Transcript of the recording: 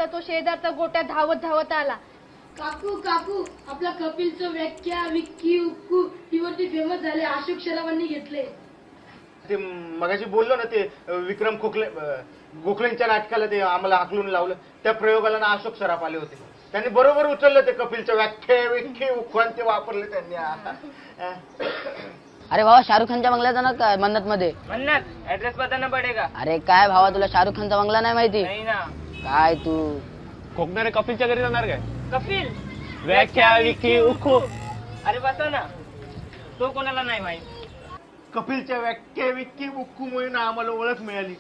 तर तो शेजारचा गोट्या धावत धावत आला. काकू काकू आपल्या कपिलचं व्याख्या विक्की उक्कू टीवरती फेमस झाले. अशोक सरावांनी घेतले. ते मगाशी बोललो ना ते विक्रम गोखलेंच्या नाटकाला ते आम्हाला हाकलून लावलं. त्या प्रयोगाला ना अशोक सराफ आले होते. त्यांनी बरोबर उचललं ते कपिलचं व्याख्या विक्की उक्कू आणि ते वापरले त्यांनी. अरे भावा शाहरुख खानच्या बंगल्यात जाणार काय मन्नत मध्ये? मन्नत ऍड्रेस बताना पडेगा. अरे काय भावा तुला शाहरुख खानचा बंगला नाही माहिती? नाही ना. काय तू कोकणारे कपिलच्या घरी जाणार काय? कपिल व्याख्या विकी उखू. अरे बसा ना. तो कोणाला नाही माहित. कपिलच्या व्याख्या विक्की उक्कूमुळे ना आम्हाला ओळख मिळाली.